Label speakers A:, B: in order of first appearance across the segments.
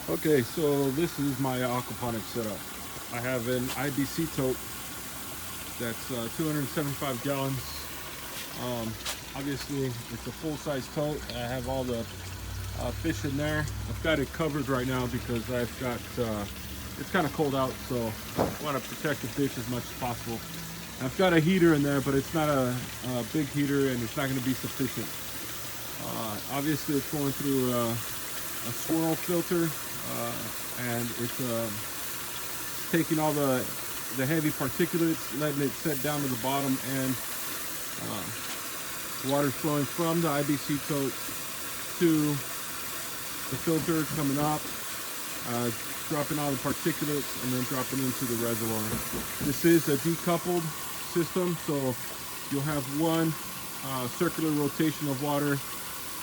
A: Okay, so this is my aquaponics setup. I have an IBC tote that's 275 gallons. Um, Obviously, it's a full-size tote. I have all the fish in there. I've got it covered right now because I've got it's kind of cold out, so I want to protect the fish as much as possible. I've got a heater in there, but it's not a big heater, and it's not going to be sufficient. Obviously, it's going through a swirl filter, and it's taking all the heavy particulates, letting it set down to the bottom, and water flowing from the IBC tote to the filter, coming up, dropping all the particulates, and then dropping into the reservoir. This is a decoupled system, so you'll have one circular rotation of water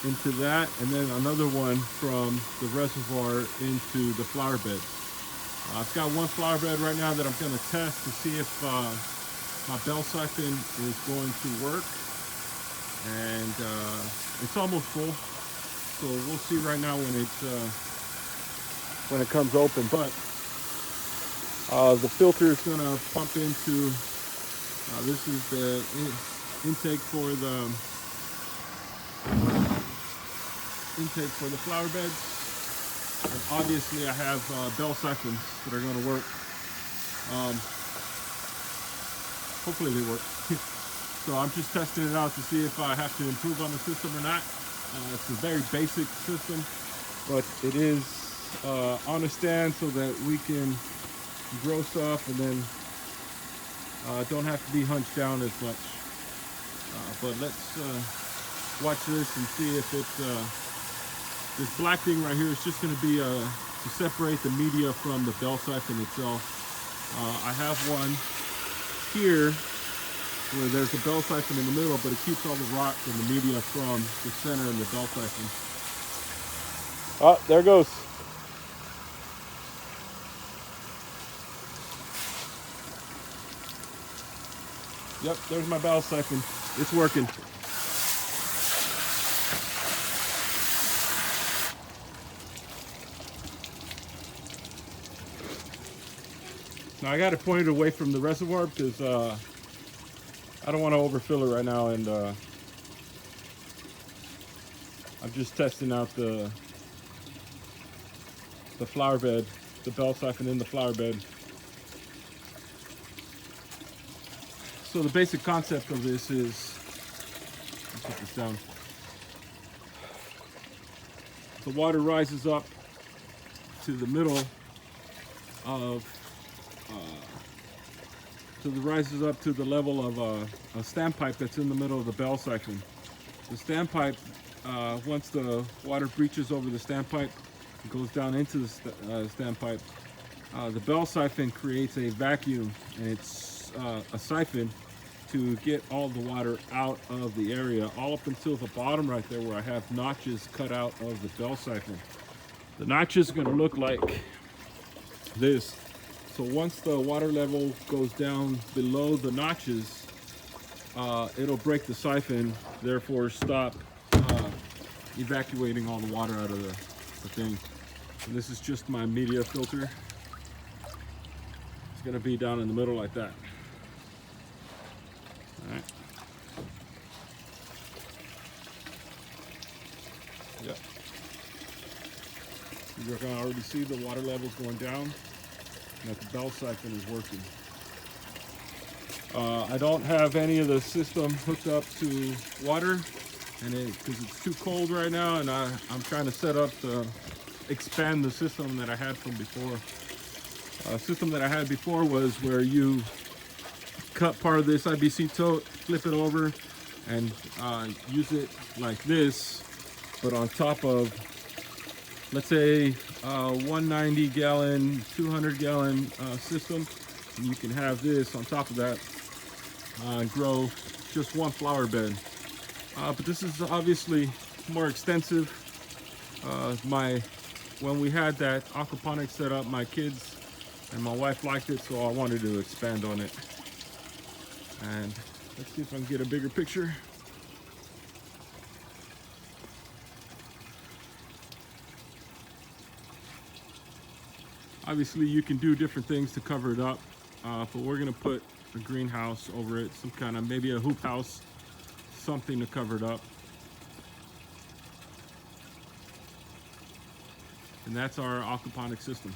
A: into that, and then another one from the reservoir into the flower bed. I've got one flower bed right now that I'm going to test to see if my bell siphon is going to work, and it's almost full, so we'll see right now when it comes open. But the filter is going to pump into this is the intake for the flower beds, and obviously I have bell siphons that are going to work. Hopefully they work. So I'm just testing it out to see if I have to improve on the system or not. It's a very basic system, but it is on a stand so that we can grow stuff and then don't have to be hunched down as much. But let's watch this and see if it this black thing right here is just going to be to separate the media from the bell siphon itself. I have one here where there's a bell siphon in the middle, but it keeps all the rock and the media from the center and the bell siphon. Oh, there it goes. Yep, there's my bell siphon. It's working. Now I got it pointed away from the reservoir because I don't want to overfill it right now, and I'm just testing out the flower bed, the bell siphon in the flower bed. So the basic concept of this is, let's put this down. The water rises up to the middle of rises up to the level of a standpipe that's in the middle of the bell siphon. The standpipe, once the water breaches over the standpipe, it goes down into the standpipe. The bell siphon creates a vacuum, and it's a siphon to get all the water out of the area, all up until the bottom right there where I have notches cut out of the bell siphon. The notches are going to look like this. So once the water level goes down below the notches, it'll break the siphon, therefore stop evacuating all the water out of the thing. And this is just my media filter. It's going to be down in the middle like that. All right. Yep. You can already see the water levels going down, and that the bell siphon is working. I don't have any of the system hooked up to water, and because it's too cold right now, and I'm trying to set up to expand the system that I had from before. System that I had before was where you cut part of this IBC tote, flip it over, and use it like this, but on top of, let's say, 190 gallon, 200 gallon system, and you can have this on top of that and grow just one flower bed. But this is obviously more extensive. When we had that aquaponics set up, my kids and my wife liked it, so I wanted to expand on it. And let's see if I can get a bigger picture. Obviously you can do different things to cover it up, but we're gonna put a greenhouse over it, some kind of, maybe a hoop house, something to cover it up. And that's our aquaponic system.